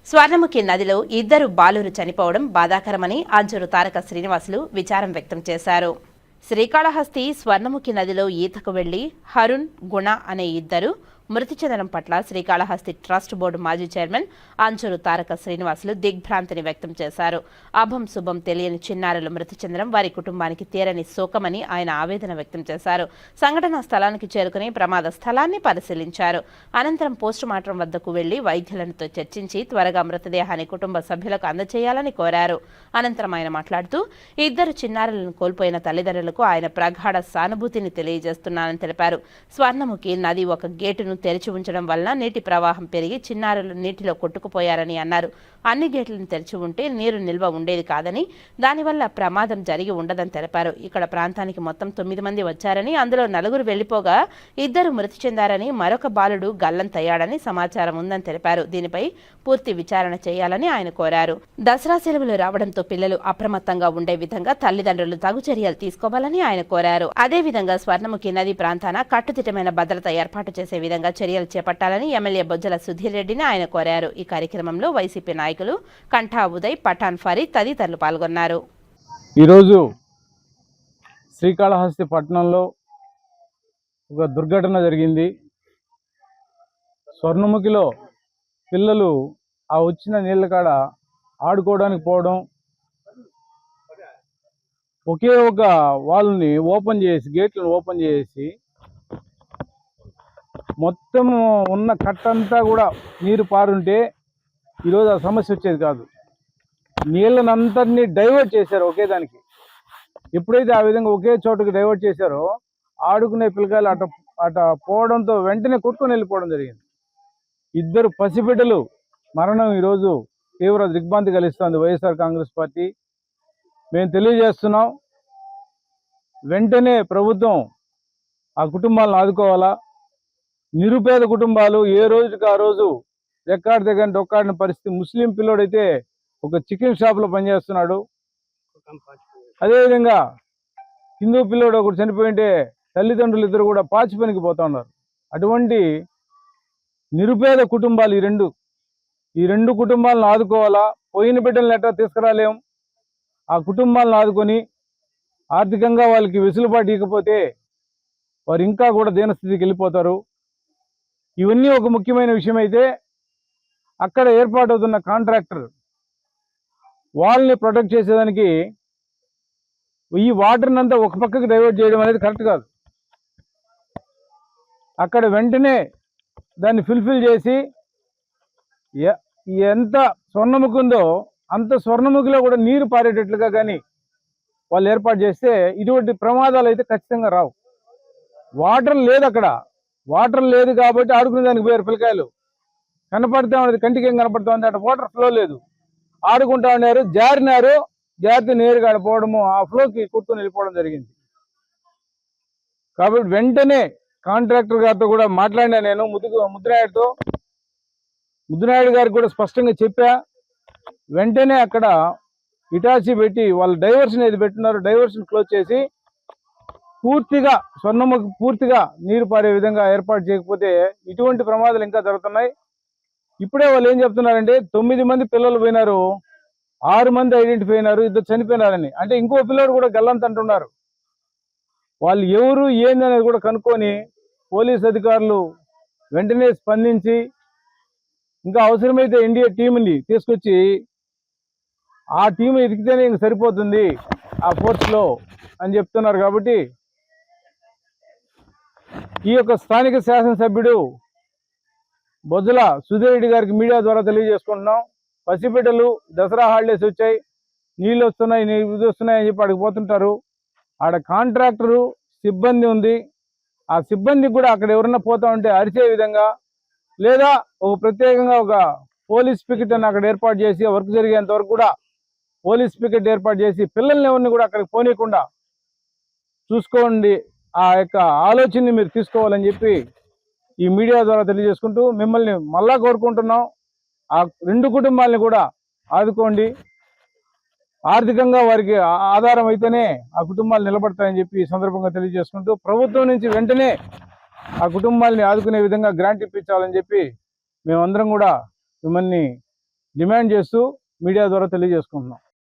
స్వర్ణముఖి నదిలో ఇద్దరు బాలురు చనిపోవడం బాధాకరమని అంజూరు తారక శ్రీనివాసులు విచారం వ్యక్తం చేశారు. శ్రీకాళహస్తి స్వర్ణముఖి నదిలో ఈతకు వెళ్లి హరుణ్, గుణ అనే ఇద్దరు మృతి చెందడం పట్ల శ్రీకాళహస్తి ట్రస్ట్ బోర్డు మాజీ చైర్మన్ అంజూరు తారక శ్రీనివాసులు దిగ్భ్రాంతిని వ్యక్తం చేశారు. అభం శుభం తెలియని చిన్నారులు మృతి చెందడం వారి కుటుంబానికి తీరని శోకమని ఆయన ఆవేదన వ్యక్తం చేశారు. సంఘటనా స్థలానికి చేరుకుని ప్రమాద స్థలాన్ని పరిశీలించారు. అనంతరం పోస్టుమార్టం వద్దకు వెళ్లి వైద్యులతో చర్చించి త్వరగా మృతదేహాన్ని కుటుంబ సభ్యులకు అందజేయాలని కోరారు. అనంతరం ఆయన మాట్లాడుతూ ఇద్దరు చిన్నారులను కోల్పోయిన తల్లిదండ్రులకు ఆయన ప్రగాఢ సానుభూతిని తెలియజేస్తున్నానని తెలిపారు. స్వర్ణముఖి నది ఒక గేటును తెరిచి ఉంచడం వలన నీటి ప్రవాహం పెరిగి చిన్నారులు నీటిలో కొట్టుకుపోయారని అన్నారు. అన్ని గేట్లను తెరిచి ఉంటే నీరు నిల్వ ఉండేది కాదని, దానివల్ల ప్రమాదం జరిగి ఉండదని తెలిపారు. ఇక్కడ ప్రాంతానికి మొత్తం 9 మంది వచ్చారని, అందులో 4 వెళ్లిపోగా 2 మృతి చెందారని, మరొక బాలుడు గల్లంతయ్యాడని సమాచారం ఉందని తెలిపారు. దీనిపై పూర్తి విచారణ చేయాలని ఆయన కోరారు. దసరా సెలవులు రావడంతో పిల్లలు అప్రమత్తంగా ఉండే విధంగా తల్లిదండ్రులు తగు చర్యలు తీసుకోవాలని ఆయన కోరారు. అదేవిధంగా స్వర్ణముఖి నది ప్రాంతాన కట్టుదిట్టమైన భద్రత ఏర్పాటు చేసే విధంగా చర్యలు చేపట్టాలని ఎమ్మెల్యే బొజ్జల సుధీర్ రెడ్డిని ఆయన కోరారు. ఈ కార్యక్రమంలో వైసీపీ నాయకులు కంఠా ఉదయ్, పఠాన్ ఫరీద్ తదితరులు పాల్గొన్నారు. ఈరోజు శ్రీకాళహస్తి పట్టణంలో ఒక దుర్ఘటన జరిగింది. స్వర్ణముఖిలో పిల్లలు ఆ వచ్చిన నీళ్ళ కాడ ఆడుకోవడానికి పోవడం, ఒకే ఒక వాళ్ళని ఓపెన్ చేసి గేట్లను ఓపెన్ చేసి మొత్తం ఉన్న కట్టంతా కూడా నీరు పారుంటే ఈరోజు ఆ సమస్య వచ్చేది కాదు. నీళ్ళనంతటినీ డైవర్ట్ చేశారు ఒకే దానికి. ఎప్పుడైతే ఆ విధంగా ఒకే చోటుకి డైవర్ట్ చేశారో ఆడుకునే పిల్లకాయలు అట పోవడంతో వెంటనే కొట్టుకొని వెళ్ళిపోవడం జరిగింది. 2 పసిబిడ్డలు మరణం ఈరోజు తీవ్ర దిగ్భ్రాంతి కలిగిస్తుంది వైఎస్ఆర్ కాంగ్రెస్ పార్టీ. మేము తెలియజేస్తున్నాం, వెంటనే ప్రభుత్వం ఆ కుటుంబాలను ఆదుకోవాలా. నిరుపేద కుటుంబాలు ఏ రోజుకి ఆ రోజు రెక్కాడి దగ్గర డొక్కాడిన పరిస్థితి. ముస్లిం పిల్లోడైతే ఒక చికెన్ షాప్లో పనిచేస్తున్నాడు. అదేవిధంగా హిందూ పిల్లోడు ఒకటి చనిపోయింటే తల్లిదండ్రులు ఇద్దరు కూడా పాచి పనికి పోతా ఉన్నారు. అటువంటి నిరుపేద కుటుంబాలు ఈ రెండు కుటుంబాలను ఆదుకోవాలా. పోయిన బిడ్డలను ఎట్లా తీసుకురాలేం, ఆ కుటుంబాలను ఆదుకొని ఆర్థికంగా వాళ్ళకి వెసులుబాటు ఇవ్వకపోతే వారు ఇంకా కూడా దీనస్థితికి వెళ్ళిపోతారు. ఇవన్నీ ఒక ముఖ్యమైన విషయం అయితే, అక్కడ ఏర్పాటవుతున్న కాంట్రాక్టర్ వాళ్ళని ప్రొటెక్ట్ చేసేదానికి ఈ వాటర్ని అంతా ఒక పక్కకి డైవర్ట్ చేయడం అనేది కరెక్ట్ కాదు. అక్కడ వెంటనే దాన్ని ఫుల్ఫిల్ చేసి ఎంత స్వర్ణముఖి ఉందో అంత స్వర్ణముఖిలో కూడా నీరు పారేటట్లుగా కానీ వాళ్ళు ఏర్పాటు చేస్తే ఇటువంటి ప్రమాదాలు అయితే ఖచ్చితంగా రావు. వాటర్ లేదు, అక్కడ వాటర్ లేదు కాబట్టి ఆడుకునే దానికి పోయారు పిల్లకాయలు. కనపడతా ఉన్నది, కంటికి ఏం కనపడతా ఉంది, అక్కడ వాటర్ ఫ్లో లేదు. ఆడుకుంటా ఉన్నారు, జారితే నేరుగా ఆడిపోవడము, ఆ ఫ్లోకి కొట్టుకుని వెళ్ళిపోవడం జరిగింది. కాబట్టి వెంటనే కాంట్రాక్టర్ గారితో కూడా మాట్లాడినా నేను, ముద్దునాయుడు గారికి కూడా స్పష్టంగా చెప్పా. వెంటనే అక్కడ ఇటాచి పెట్టి వాళ్ళు డైవర్షన్ ఏది పెట్టినారో డైవర్షన్ క్లోజ్ చేసి పూర్తిగా స్వర్ణముఖి పూర్తిగా నీరు పారే విధంగా ఏర్పాటు చేయకపోతే ఇటువంటి ప్రమాదాలు ఇంకా జరుగుతున్నాయి. ఇప్పుడే వాళ్ళు ఏం చెప్తున్నారంటే 9 మంది పిల్లలు పోయినారు, 6 మంది ఐడెంటిఫై అయినారు, 2 చనిపోయినారని. అంటే ఇంకో పిల్లడు కూడా గల్లంత అంటున్నారు. వాళ్ళు ఎవరు ఏంది అనేది కూడా కనుక్కొని పోలీస్ అధికారులు వెంటనే స్పందించి ఇంకా అవసరమైతే ఎన్డీఏ టీంని తీసుకొచ్చి ఆ టీం ఎదిగితేనే ఇంక సరిపోతుంది ఆ ఫోర్స్లో అని చెప్తున్నారు. కాబట్టి ఈ యొక్క స్థానిక శాసనసభ్యుడు బొజ్జల సుధీర్ రెడ్డి గారికి మీడియా ద్వారా తెలియజేసుకుంటున్నాం. పసిబిడ్డలు దసరా హాలిడేస్ వచ్చాయి, నీళ్ళు వస్తున్నాయి అని చెప్పి అక్కడికి పోతుంటారు. ఆడ కాంట్రాక్టరు సిబ్బంది ఉంది. ఆ సిబ్బందికి కూడా అక్కడ ఎవరన్నా పోతా ఉంటే అరిచే విధంగా లేదా ఒక ప్రత్యేకంగా ఒక పోలీస్ పికెట్ అని అక్కడ ఏర్పాటు చేసి వర్క్ జరిగేంత వరకు కూడా పోలీస్ పికెట్ ఏర్పాటు చేసి పిల్లల్ని ఎవరిని కూడా అక్కడికి పోనీయకుండా చూసుకోండి. ఆ యొక్క ఆలోచనని మీరు తీసుకోవాలని చెప్పి ఈ మీడియా ద్వారా తెలియజేసుకుంటూ మిమ్మల్ని మళ్ళా కోరుకుంటున్నాం. ఆ 2 కుటుంబాలని కూడా ఆదుకోండి. ఆర్థికంగా వారికి ఆధారం అయితేనే ఆ కుటుంబాలు నిలబడతాయని చెప్పి ఈ సందర్భంగా తెలియజేసుకుంటూ ప్రభుత్వం నుంచి వెంటనే ఆ కుటుంబాలని ఆదుకునే విధంగా గ్రాంట్ ఇప్పించాలని చెప్పి మేమందరం కూడా మిమ్మల్ని డిమాండ్ చేస్తూ మీడియా ద్వారా తెలియజేసుకుంటున్నాం.